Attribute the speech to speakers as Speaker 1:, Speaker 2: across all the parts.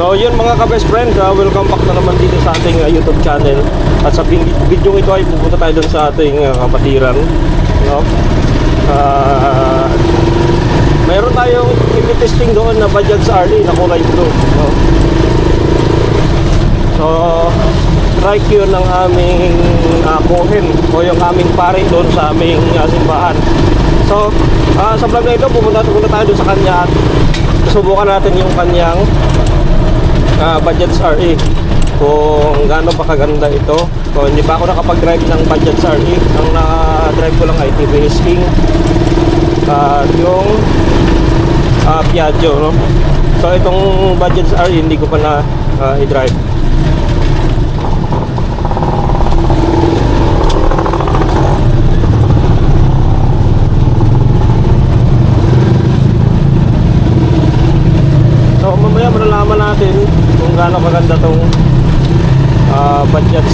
Speaker 1: So yun mga ka-best friend, welcome back na naman dito sa ating YouTube channel. At sa video ito ay pupunta tayo dun sa ating kapatiran, no? Mayroon tayong i-testing doon na Bajaj RE na kulay blue, no? So trike yun ng aming kuhin o yung aming pare doon sa aming simbahan. So sa vlog na ito pupunta tayo doon sa kanya at subukan natin yung kanyang Bajaj RE kung gaano pa kaganda ito. So hindi pa ako nakapag-drive ng Bajaj RE. Ang na-drive ko lang ay TVS King at yung Piaggio, no? So itong Bajaj RE hindi ko pa na i-drive. So mamaya malalaman natin kung gaano kaganda tong Bajaj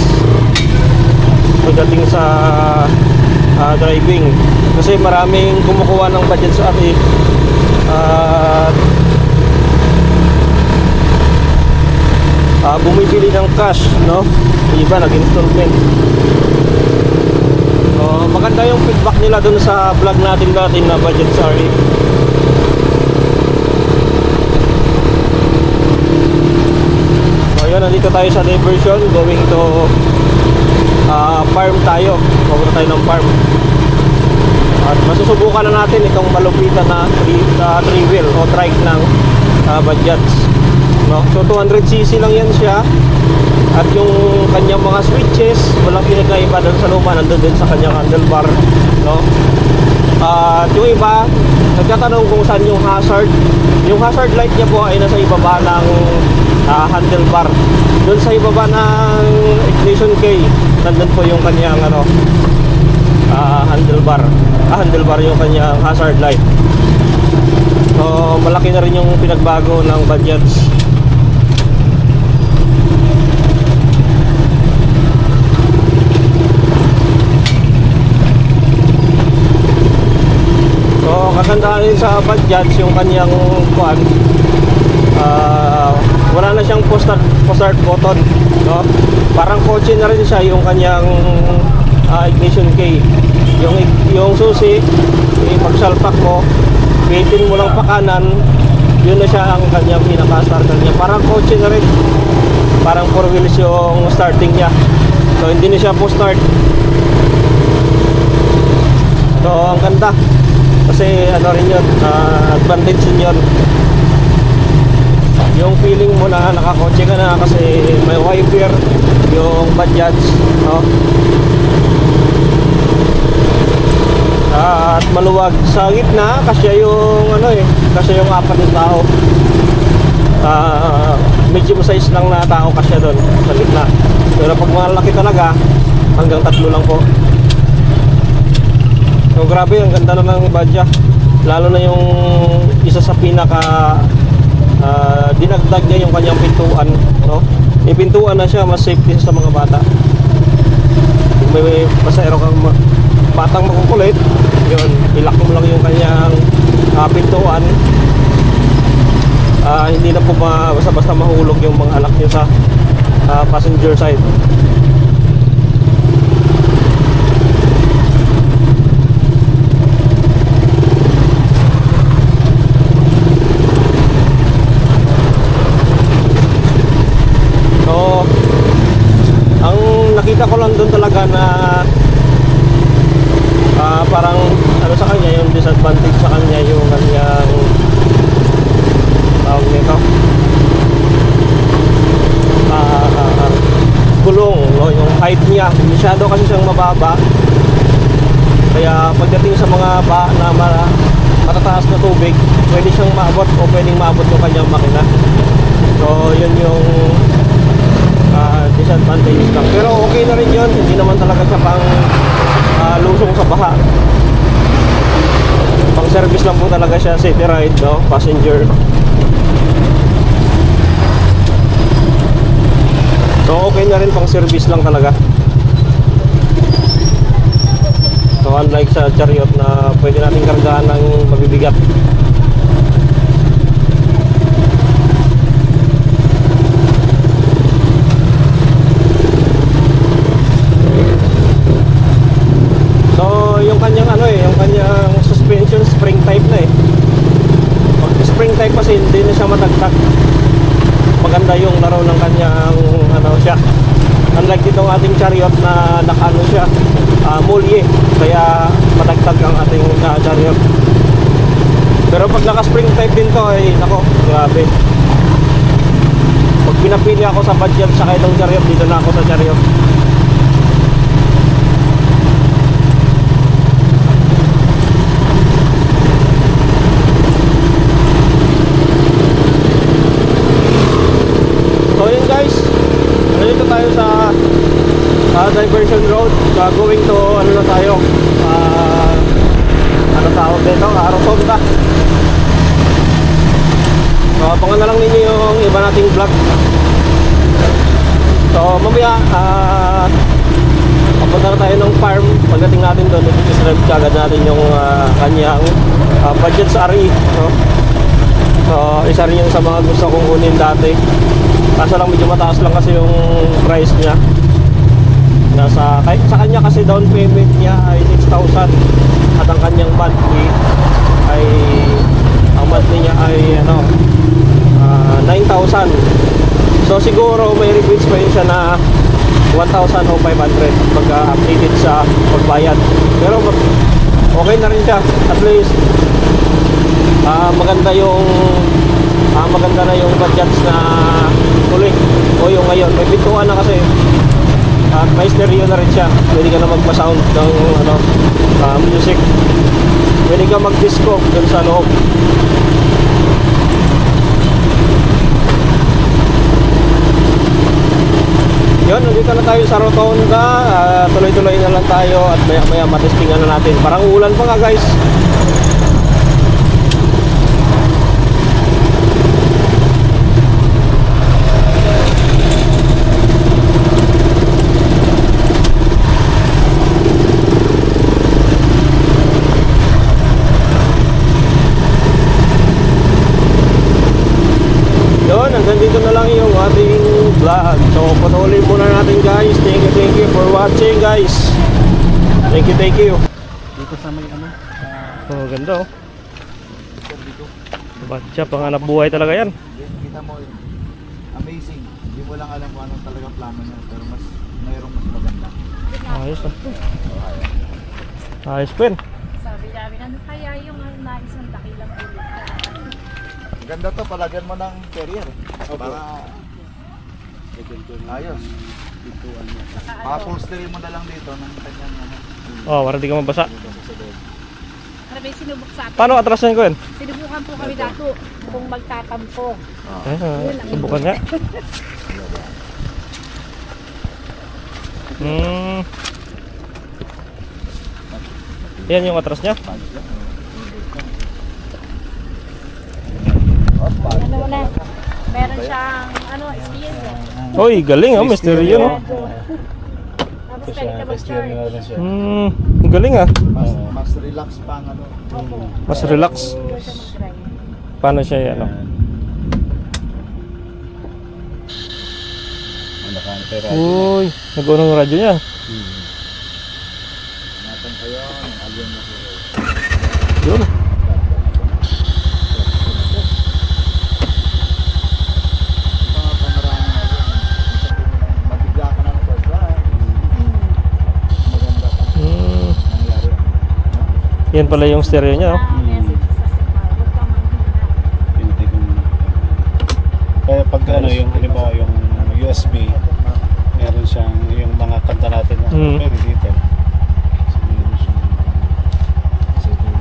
Speaker 1: pagdating sa driving, kasi maraming kumukuha ng Bajaj RE bumibili ng cash, no? Yung iba nag-installment. So maganda yung feedback nila dun sa vlog natin na Bajaj RE. Nandito tayo sa diversion going to farm tayo. Pupunta tayo ng farm at masusubukan na natin itong malupitan na 3-wheel o trike ng Bajaj, no? So 200cc lang yan siya at yung kanyang mga switches walang pinagkaiba doon sa luma, nandun din sa kanyang handlebar, no? At yung iba nagtatanong kung saan yung hazard. Yung hazard light niya po ay nasa ibaba ng handlebar. Doon sa ibaba ng ignition key, nandun po yung kanyang handlebar. Handlebar yung kanyang hazard light. So malaki na rin yung pinagbago ng Bajaj. So kagandahan rin sa Bajaj yung kanyang kuan, wala na siyang post-start button, no? Parang kotse na rin siya yung kanyang ignition key. Yung susi, pagsalpak mo, pitin mo lang pa kanan, yun na siya ang kanyang pinaka-starter niya. Parang kotse na rin, parang 4 wheels yung starting niya. So hindi na siya post-start. So ang ganda, kasi rin yun, advantage yun. Yung feeling mo na nakakotse ka na kasi may wiper yung Bajaj, no? At maluwag sa gitna, kasi yung kasi yung 4 na tao. Medium size lang na tao kasi doon sa gitna. Pero pag malaki talaga, hanggang 3 lang po. So grabe, ang ganda na ng Bajaj. Lalo na yung isa sa pinaka dinagdag niya yung kanyang pintuan, no? Yung pintuan na siya, mas safety sa mga bata. Kung may pasahero kang batang makukulit, yun, ilak mo lang yung kanyang pintuan. Hindi na po basta-basta mahulog yung mga anak niyo sa passenger side. Nakita ko lang doon talaga na parang sa kanya yung disadvantage sa kanya yung kanyang tawag nito gulong, no? Yung height niya masyado kasi siyang mababa, kaya pagdating sa mga na matataas na tubig, pwede siyang maabot o pwedeng maabot yung kanyang makina. So yun yung disadvantage lang, pero okay na rin yun. Hindi naman talaga siya pang lusong sa baha, pang service lang po talaga siya, city ride, no? Passenger. So okay na rin, pang service lang talaga. So unlike sa chariot na pwede natin kargahan ng mabibigat. itong ating chariot na nakano siya, mulye, kaya matagtag ang ating chariot. Pero pag naka spring type din to ay nako, grabe. Pag pinapili ako sa budget sa itong chariot, dito na ako sa chariot. So yun guys, nandito tayo sa diversion road, going to ano na tayo, ano tawag dito, Rotonda. So abangan na lang ninyo yung iba nating vlog. So mamaya papunta na tayo ng farm. Pagdating natin doon, i-describe kagad natin yung kanyang budget sa RE, no? So isa rin yung sa mga gusto kong kunin dati, kaso lang medyo mataas lang kasi yung price niya. Kahit sa kanya kasi down payment niya ay 6,000 at ang kanyang monthly niya ay ano, 9,000. So siguro may rebates pa yun siya na 1,000 o 500 pag updated sa pagbayad. Pero okay na rin siya, at least maganda na yung budgets na tuloy o yung ngayon. May pintuan na kasi at may stereo na rin siya. Pwede ka na magpa-sound ng ano, music. Pwede ka mag-disco dun sa loob. Yun, nandito na tayo sa Rotonda. Tuloy-tuloy na lang tayo at maya-maya matestingan na natin. Parang ulan pa nga guys. Yun, hanggang dito na lang yung ating vlog. So patuloy muna natin guys. Thank you for watching guys. Thank you.
Speaker 2: Dito sa may ano?
Speaker 1: Oh, ganda oh. Batya, panganap buhay talaga yan.
Speaker 2: Kita mo, amazing. Hindi mo lang alam kung anong talaga plano niya, pero mayroong mas maganda.
Speaker 1: Ayos ah. Ayos pen.
Speaker 3: Sabi namin, ano kaya yung naisang dakilang ulit na?
Speaker 2: Ganda to, palagyan mo ng carrier. Para ayos. Upholstery mo na lang dito ng kanyang ano.
Speaker 1: Oh, para di ka mabasa.
Speaker 3: Para may sinubok sa atin.
Speaker 1: Paano atrasan ko yan?
Speaker 3: Sinubukan po kami dato kung magtatampo.
Speaker 1: Subukan nga. Yan yung atras niya.
Speaker 3: Ano na? Meron siyang ano, experience eh.
Speaker 1: Oy, galing oh, misteryo no.
Speaker 3: Tapos pwede ka mag-charge.
Speaker 1: Ang galing ah.
Speaker 2: Mas relax pa ang ano.
Speaker 1: Mas relax.
Speaker 3: Pwede ka mag-drive.
Speaker 1: Paano siya ano? Uy, nag-unong radyo niya.
Speaker 2: Natin kayo, ng alien na hero.
Speaker 1: Yun.
Speaker 2: Mga pamaraan na yun. Mabigla ka ng surprise. Maganda pa nangyari.
Speaker 1: Yan pala yung stereo niya oh.
Speaker 3: Message sa signal. Huwag kang manghina.
Speaker 4: Kaya pag ano yung halimbawa yung USB, meron siyang yung mga kanta natin na pwede dito. So, meron siyang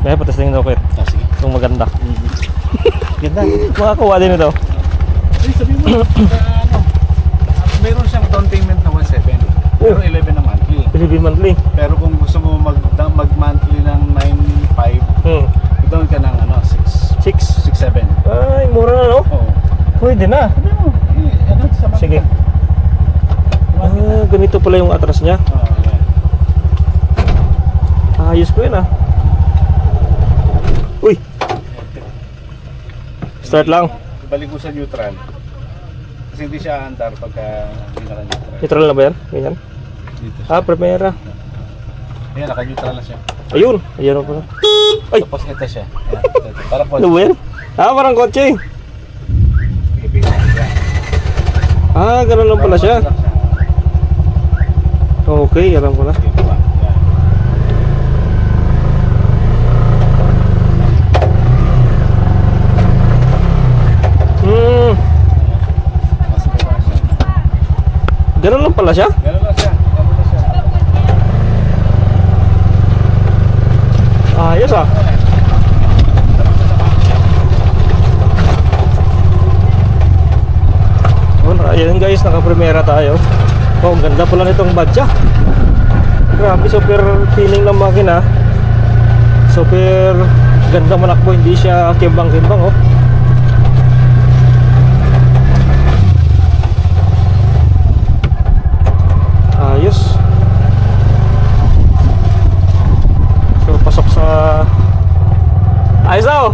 Speaker 1: Kaya patestingin daw ko yun.
Speaker 4: sige.
Speaker 1: Kung maganda.
Speaker 4: Ganda.
Speaker 1: Makakuha din ito.
Speaker 4: Ay, sabihin mo, ano, meron siyang down payment na 1,700. Pero 11 na monthly.
Speaker 1: 11 monthly.
Speaker 4: Pero kung gusto mo mag-monthly ng 9,500, down ka ng ano, 6,700.
Speaker 1: Ay, mura na no?
Speaker 4: Oo.
Speaker 1: Pwede na.
Speaker 4: Ano, sa
Speaker 1: Sige. Ganito pala yung atras niya.
Speaker 4: Oo, yan.
Speaker 1: Ayos ko yun ah. Uy! Start lang.
Speaker 4: Balik mo sa neutral. Kasi hindi siya andar pagka hindi naka-neutral.
Speaker 1: Neutral na ba yan? Ganyan.
Speaker 4: Dito.
Speaker 1: Primera.
Speaker 4: Ayan, naka-neutral na siya.
Speaker 1: Ayun! Ayan pala. Ay!
Speaker 4: Tapos ito siya. Ayan, ito. Para po.
Speaker 1: Ano ba yan? Parang kotse. Ganun lang pala siya. Okay, alam ko na.
Speaker 4: Yung pa. Yan. Nasa baba siya.
Speaker 1: Ganun lang pala siya.
Speaker 4: Ganun lang siya. Ganun lang siya.
Speaker 1: Ayos ah. Well, ayun guys, naka-primera tayo. Oh, ang ganda pala nitong badya. Grabe, super feeling ng makina. Super ganda manakbo, hindi siya kimbang-kimbang oh. Ayos. So pasok sa ayos oh.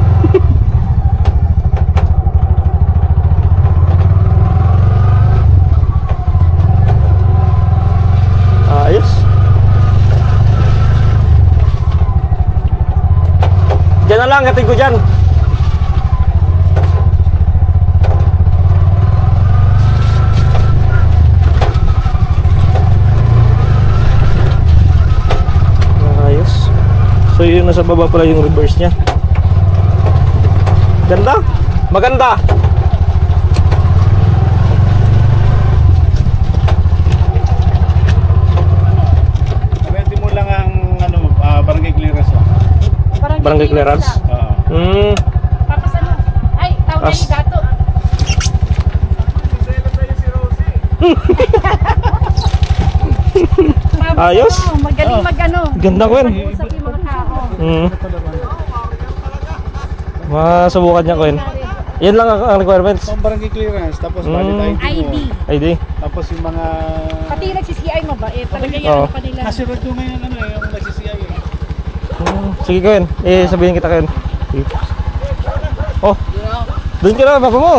Speaker 1: Ayos. Diyan na lang, katid ko dyan. Ayos. So yun, nasa baba pala yung reverse nya. Ganda. Maganda.
Speaker 4: Pwede mo lang ang barangay clearance lang.
Speaker 1: Barangay clearance.
Speaker 4: Oo.
Speaker 3: Tapos ano? Ay, tawag niya
Speaker 1: As-
Speaker 3: ni Gato.
Speaker 1: Ayos.
Speaker 3: Magaling mag-ano.
Speaker 1: Ganda ko yun.
Speaker 3: Mag-usap yung mga tao.
Speaker 1: Masubukan niya ko yun. Yan lang ang requirements.
Speaker 4: Pang barangay clearance, tapos valid ID mo.
Speaker 3: ID.
Speaker 1: ID.
Speaker 4: Tapos yung mga...
Speaker 3: Pati yung nagsi-CI mo ba? Eh, talaga yan
Speaker 1: Oo.
Speaker 3: ano pa nila.
Speaker 4: Nasirad ko ngayon yung nagsi-CI eh.
Speaker 1: Sige ko yun. Sabihin kita ko yun. Oh. Doon ka na, baba mo.